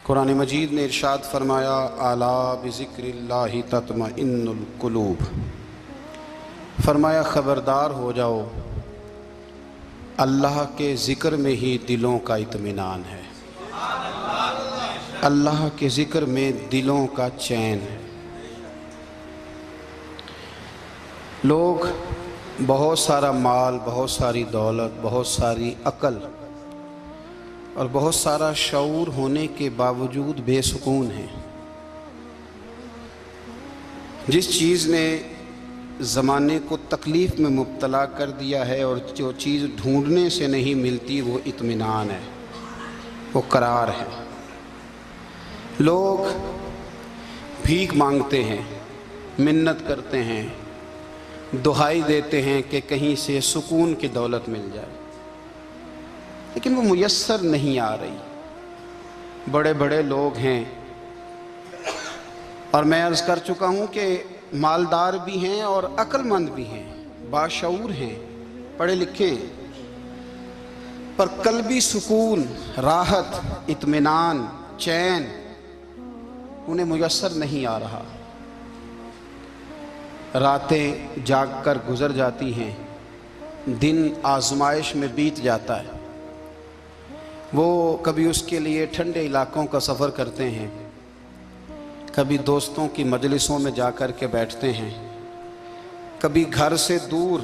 قرآن مجید نے ارشاد فرمایا الا بذکراللہ تطمئن القلوب، فرمایا خبردار ہو جاؤ، اللہ کے ذکر میں ہی دلوں کا اطمینان ہے، اللہ کے ذکر میں دلوں کا چین ہے۔ لوگ بہت سارا مال، بہت ساری دولت، بہت ساری عقل اور بہت سارا شعور ہونے کے باوجود بے سکون ہیں۔ جس چیز نے زمانے کو تکلیف میں مبتلا کر دیا ہے اور جو چیز ڈھونڈنے سے نہیں ملتی وہ اطمینان ہے، وہ قرار ہے۔ لوگ بھیک مانگتے ہیں، منت کرتے ہیں، دہائی دیتے ہیں کہ کہیں سے سکون کی دولت مل جائے، لیکن وہ میسر نہیں آ رہی۔ بڑے بڑے لوگ ہیں، اور میں عرض کر چکا ہوں کہ مالدار بھی ہیں اور عقل مند بھی ہیں، باشعور ہیں، پڑھے لکھے ہیں، پر قلبی سکون، راحت، اطمینان، چین انہیں میسر نہیں آ رہا۔ راتیں جاگ کر گزر جاتی ہیں، دن آزمائش میں بیت جاتا ہے۔ وہ کبھی اس کے لیے ٹھنڈے علاقوں کا سفر کرتے ہیں، کبھی دوستوں کی مجلسوں میں جا کر کے بیٹھتے ہیں، کبھی گھر سے دور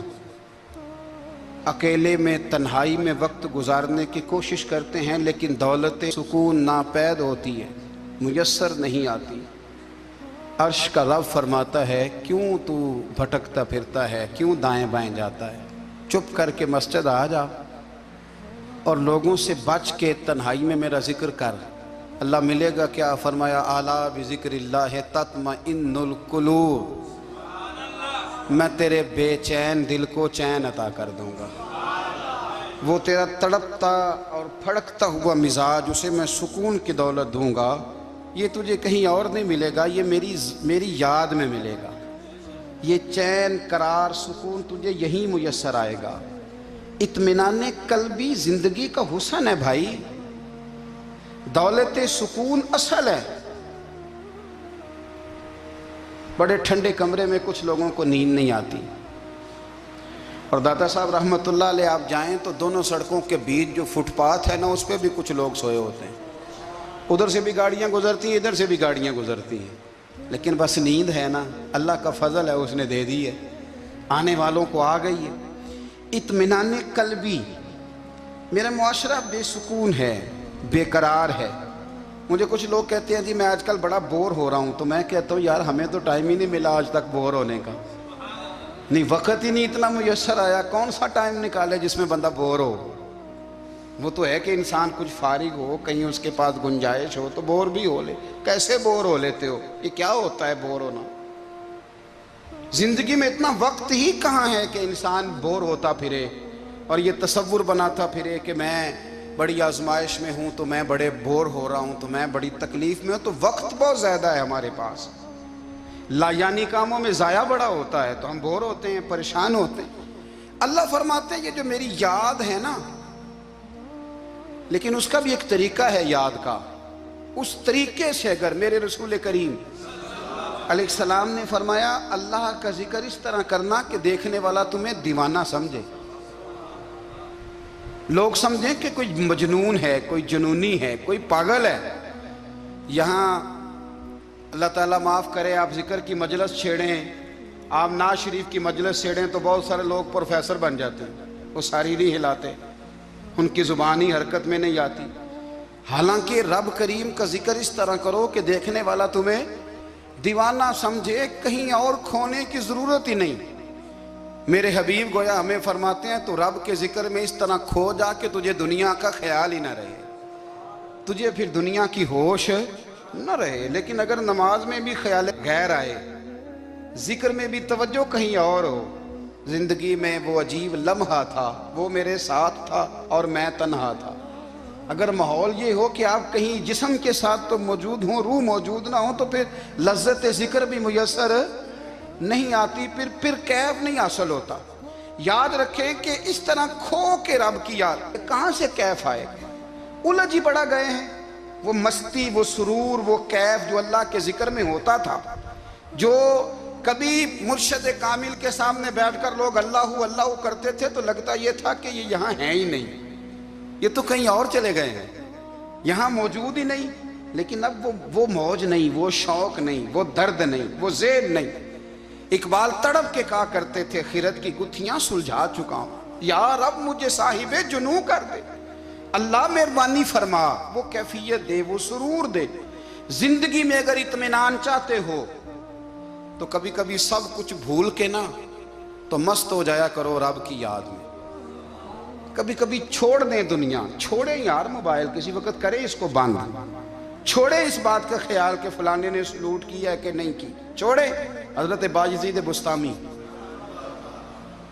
اکیلے میں تنہائی میں وقت گزارنے کی کوشش کرتے ہیں، لیکن دولت سکون ناپید ہوتی ہے، میسر نہیں آتی۔ عرش کا رب فرماتا ہے کیوں تو بھٹکتا پھرتا ہے، کیوں دائیں بائیں جاتا ہے، چپ کر کے مسجد آ جا اور لوگوں سے بچ کے تنہائی میں میرا ذکر کر۔ اللہ ملے گا کیا؟ فرمایا اعلیٰ بذکر اللہ تطمئن القلوب، میں تیرے بے چین دل کو چین عطا کر دوں گا۔ وہ تیرا تڑپتا اور پھڑکتا ہوا مزاج، اسے میں سکون کی دولت دوں گا۔ یہ تجھے کہیں اور نہیں ملے گا، یہ میری یاد میں ملے گا۔ یہ چین، قرار، سکون تجھے یہیں میسر آئے گا۔ اطمینان قلبی زندگی کا حسن ہے بھائی، دولت سکون اصل ہے۔ بڑے ٹھنڈے کمرے میں کچھ لوگوں کو نیند نہیں آتی، اور داتا صاحب رحمۃ اللہ علیہ آپ جائیں تو دونوں سڑکوں کے بیچ جو فٹ پاتھ ہے نا، اس پہ بھی کچھ لوگ سوئے ہوتے ہیں۔ ادھر سے بھی گاڑیاں گزرتی ہیں، ادھر سے بھی گاڑیاں گزرتی ہیں، لیکن بس نیند ہے نا، اللہ کا فضل ہے، اس نے دے دی ہے، آنے والوں کو آ گئی ہے۔ اطمینان قلبی، میرا معاشرہ بے سکون ہے، بے قرار ہے۔ مجھے کچھ لوگ کہتے ہیں جی میں آج کل بڑا بور ہو رہا ہوں، تو میں کہتا ہوں یار ہمیں تو ٹائم ہی نہیں ملا آج تک بور ہونے کا، نہیں وقت ہی نہیں اتنا میسر آیا، کون سا ٹائم نکالے جس میں بندہ بور ہو؟ وہ تو ہے کہ انسان کچھ فارغ ہو، کہیں اس کے پاس گنجائش ہو تو بور بھی ہو لے۔ کیسے بور ہو لیتے ہو؟ یہ کیا ہوتا ہے بور ہونا؟ زندگی میں اتنا وقت ہی کہاں ہے کہ انسان بور ہوتا پھرے اور یہ تصور بناتا پھرے کہ میں بڑی آزمائش میں ہوں تو میں بڑے بور ہو رہا ہوں، تو میں بڑی تکلیف میں ہوں۔ تو وقت بہت زیادہ ہے ہمارے پاس، لا یعنی کاموں میں ضائع بڑا ہوتا ہے، تو ہم بور ہوتے ہیں، پریشان ہوتے ہیں۔ اللہ فرماتے ہیں یہ جو میری یاد ہے نا، لیکن اس کا بھی ایک طریقہ ہے یاد کا، اس طریقے سے اگر میرے رسول کریم علیہ السلام نے فرمایا اللہ کا ذکر اس طرح کرنا کہ دیکھنے والا تمہیں دیوانہ سمجھے، لوگ سمجھیں کہ کوئی مجنون ہے، کوئی جنونی ہے، کوئی پاگل ہے۔ یہاں اللہ تعالیٰ معاف کرے، آپ ذکر کی مجلس چھیڑیں، آپ نعت شریف کی مجلس چھیڑیں تو بہت سارے لوگ پروفیسر بن جاتے ہیں، وہ ساری نہیں ہلاتے، ان کی زبان ہی حرکت میں نہیں آتی۔ حالانکہ رب کریم کا ذکر اس طرح کرو کہ دیکھنے والا تمہیں دیوانہ سمجھے، کہیں اور کھونے کی ضرورت ہی نہیں۔ میرے حبیب گویا ہمیں فرماتے ہیں تو رب کے ذکر میں اس طرح کھو جا کہ تجھے دنیا کا خیال ہی نہ رہے، تجھے پھر دنیا کی ہوش نہ رہے۔ لیکن اگر نماز میں بھی خیال غیر آئے، ذکر میں بھی توجہ کہیں اور ہو، زندگی میں وہ عجیب لمحہ تھا، وہ میرے ساتھ تھا اور میں تنہا تھا۔ اگر ماحول یہ ہو کہ آپ کہیں جسم کے ساتھ تو موجود ہوں، روح موجود نہ ہو، تو پھر لذت ذکر بھی میسر نہیں آتی، پھر کیف نہیں حاصل ہوتا۔ یاد رکھیں کہ اس طرح کھو کے رب کی یاد کہاں سے کیف آئے گا؟ الجھ ہی پڑا گئے ہیں، وہ مستی، وہ سرور، وہ کیف جو اللہ کے ذکر میں ہوتا تھا، جو کبھی مرشد کامل کے سامنے بیٹھ کر لوگ اللہ اللہ کرتے تھے تو لگتا یہ تھا کہ یہ یہاں ہیں ہی نہیں، یہ تو کہیں اور چلے گئے ہیں، یہاں موجود ہی نہیں۔ لیکن اب وہ موج نہیں، وہ شوق نہیں، وہ درد نہیں، وہ ذیل نہیں۔ اقبال تڑپ کے کہا کرتے تھے خیرت کی گتھیاں سلجھا چکا ہوں، یا رب مجھے صاحب جنوں کر دے، اللہ مہربانی فرما، وہ کیفیت دے، وہ سرور دے۔ زندگی میں اگر اطمینان چاہتے ہو تو کبھی کبھی سب کچھ بھول کے نا تو مست ہو جایا کرو رب کی یاد میں۔ کبھی کبھی چھوڑ دیں دنیا، چھوڑیں یار موبائل، کسی وقت کریں اس کو بند، چھوڑیں اس بات کا خیال کہ فلانے نے سلوٹ کیا ہے کہ نہیں کی، چھوڑیں۔ حضرت باجزید بستامی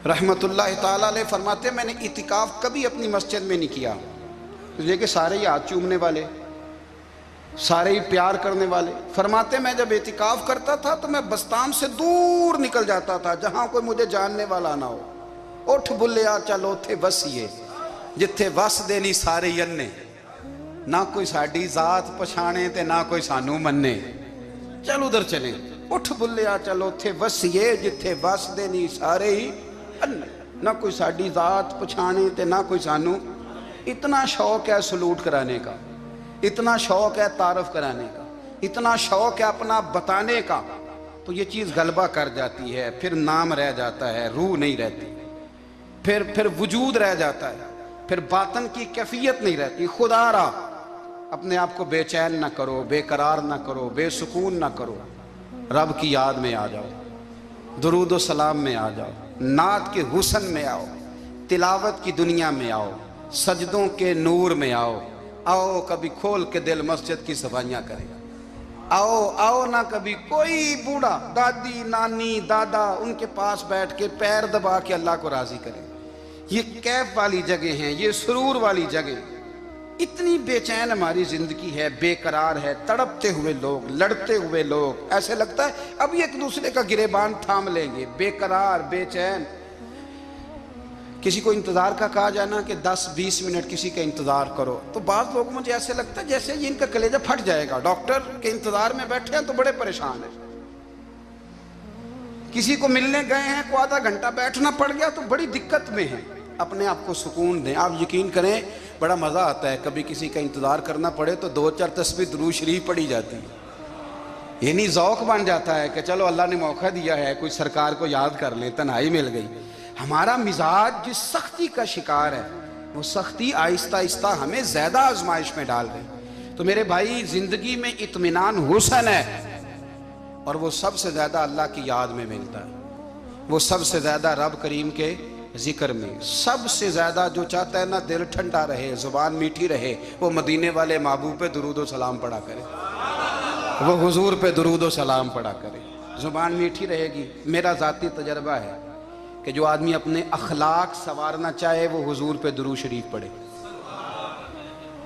رحمت اللہ تعالیٰ علیہ فرماتے ہیں میں نے اعتکاف کبھی اپنی مسجد میں نہیں کیا، یہ کہ سارے ہی ہاتھ چومنے والے، سارے ہی پیار کرنے والے۔ فرماتے میں جب اعتکاف کرتا تھا تو میں بستام سے دور نکل جاتا تھا جہاں کوئی مجھے جاننے والا نہ ہو۔ اٹھ بلیا چلو تھے وسیے جتھے وس دینی سارے ینے، نہ کوئی ساڈی ذات پچھانے تے نہ کوئی سانو مننے، چل ادھر چلیں۔ اٹھ بلیا چلو تھے وسیے جتھے وس دینی سارے ہی انے، نہ کوئی ساڈی ذات پچھانے تے نہ کوئی سانو۔ اتنا شوق ہے سلوٹ کرانے کا، اتنا شوق ہے تعارف کرانے کا، اتنا شوق ہے اپنا بتانے کا، تو یہ چیز غلبہ کر جاتی ہے، پھر نام رہ جاتا ہے، روح نہیں رہتی، پھر وجود رہ جاتا ہے، پھر باطن کی کیفیت نہیں رہتی۔ خدا را اپنے آپ کو بے چین نہ کرو، بے قرار نہ کرو، بے سکون نہ کرو، رب کی یاد میں آ جاؤ، درود و سلام میں آ جاؤ، نعت کے حسن میں آؤ، تلاوت کی دنیا میں آؤ، سجدوں کے نور میں آؤ، آؤ کبھی کھول کے دل مسجد کی صفائیاں کریں، آؤ نہ کبھی کوئی بوڑھا دادی نانی دادا ان کے پاس بیٹھ کے پیر دبا کے اللہ کو راضی کریں۔ یہ کیف والی جگہ ہیں، یہ سرور والی جگہ۔ اتنی بے چین ہماری زندگی ہے، بے قرار ہے، تڑپتے ہوئے لوگ، لڑتے ہوئے لوگ، ایسے لگتا ہے ابھی ایک دوسرے کا گریبان تھام لیں گے، بے قرار بے چین۔ کسی کو انتظار کا کہا جائے نا کہ 10-20 منٹ کسی کا انتظار کرو تو بعض لوگ مجھے ایسے لگتا ہے جیسے یہ ان کا کلیجہ پھٹ جائے گا، ڈاکٹر کے انتظار میں بیٹھے ہیں تو بڑے پریشان ہیں۔ کسی کو ملنے گئے ہیں کو آدھا گھنٹہ بیٹھنا پڑ گیا تو بڑی دقت میں ہیں۔ اپنے آپ کو سکون دیں۔ آپ یقین کریں بڑا مزہ آتا ہے کبھی کسی کا انتظار کرنا پڑے تو 2-4 تسبیح درود شریف پڑھی جاتی ہے، یعنی ذوق بن جاتا ہے کہ چلو اللہ نے موقع دیا ہے، کوئی سرکار کو یاد کر لیں، تنہائی مل گئی۔ ہمارا مزاج جس سختی کا شکار ہے وہ سختی آہستہ آہستہ ہمیں زیادہ آزمائش میں ڈال رہی۔ تو میرے بھائی زندگی میں اطمینان حسن ہے، اور وہ سب سے زیادہ اللہ کی یاد میں ملتا ہے، وہ سب سے زیادہ رب کریم کے ذکر میں۔ سب سے زیادہ جو چاہتا ہے نا دل ٹھنڈا رہے، زبان میٹھی رہے، وہ مدینے والے محبوب پہ درود و سلام پڑھا کرے، وہ حضور پہ درود و سلام پڑھا کرے، زبان میٹھی رہے گی۔ میرا ذاتی تجربہ ہے کہ جو آدمی اپنے اخلاق سنوارنا چاہے وہ حضور پہ درود شریف پڑھے،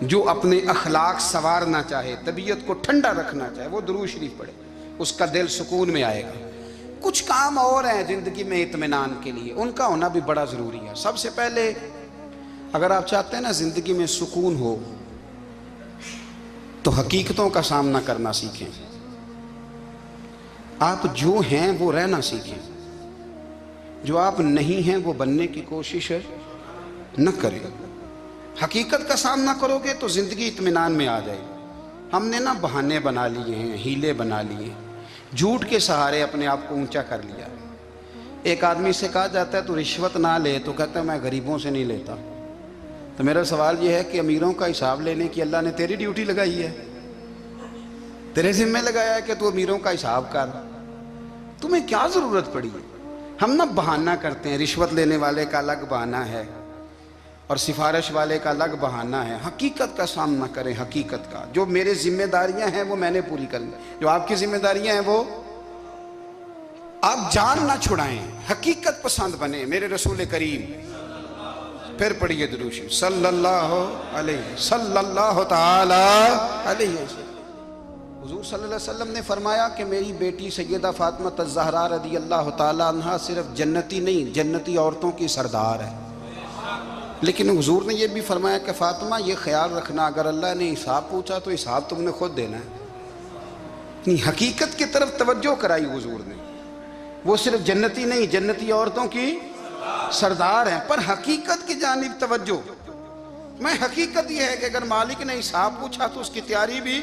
جو اپنے اخلاق سنوارنا چاہے، طبیعت کو ٹھنڈا رکھنا چاہے، وہ درود شریف پڑھے، اس کا دل سکون میں آئے گا۔ کچھ کام اور ہیں زندگی میں اطمینان کے لیے، ان کا ہونا بھی بڑا ضروری ہے۔ سب سے پہلے اگر آپ چاہتے ہیں نا زندگی میں سکون ہو تو حقیقتوں کا سامنا کرنا سیکھیں، آپ جو ہیں وہ رہنا سیکھیں، جو آپ نہیں ہیں وہ بننے کی کوشش نہ کریں۔ حقیقت کا سامنا کرو گے تو زندگی اطمینان میں آ جائے۔ ہم نے نا بہانے بنا لیے ہیں، ہیلے بنا لیے، جھوٹ کے سہارے اپنے آپ کو اونچا کر لیا۔ ایک آدمی سے کہا جاتا ہے تو رشوت نہ لے، تو کہتا ہے میں غریبوں سے نہیں لیتا۔ تو میرا سوال یہ ہے کہ امیروں کا حساب لینے کی اللہ نے تیری ڈیوٹی لگائی ہے، تیرے ذمہ لگایا ہے کہ تو امیروں کا حساب کر، تمہیں کیا ضرورت پڑی ہے؟ ہم نا بہانہ کرتے ہیں، رشوت لینے والے کا الگ بہانہ ہے اور سفارش والے کا الگ بہانہ ہے۔ حقیقت کا سامنا کریں، حقیقت کا۔ جو میرے ذمہ داریاں ہیں وہ میں نے پوری کرنی، جو آپ کی ذمہ داریاں ہیں وہ آپ جان نہ چھڑائیں، حقیقت پسند بنیں۔ میرے رسول کریم پھر پڑھیے درود شریف صلی اللہ تعالی علیہ وسلم۔ حضور صلی اللہ علیہ وسلم نے فرمایا کہ میری بیٹی سیدہ فاطمہ الزہرا رضی اللہ تعالی عنہا صرف جنتی نہیں، جنتی عورتوں کی سردار ہے۔ لیکن حضور نے یہ بھی فرمایا کہ فاطمہ یہ خیال رکھنا اگر اللہ نے حساب پوچھا تو حساب تم نے خود دینا ہے. نہیں، حقیقت کی طرف توجہ کرائی حضور نے. وہ صرف جنتی نہیں، جنتی عورتوں کی سردار ہیں، پر حقیقت کی جانب توجہ. میں حقیقت یہ ہے کہ اگر مالک نے حساب پوچھا تو اس کی تیاری بھی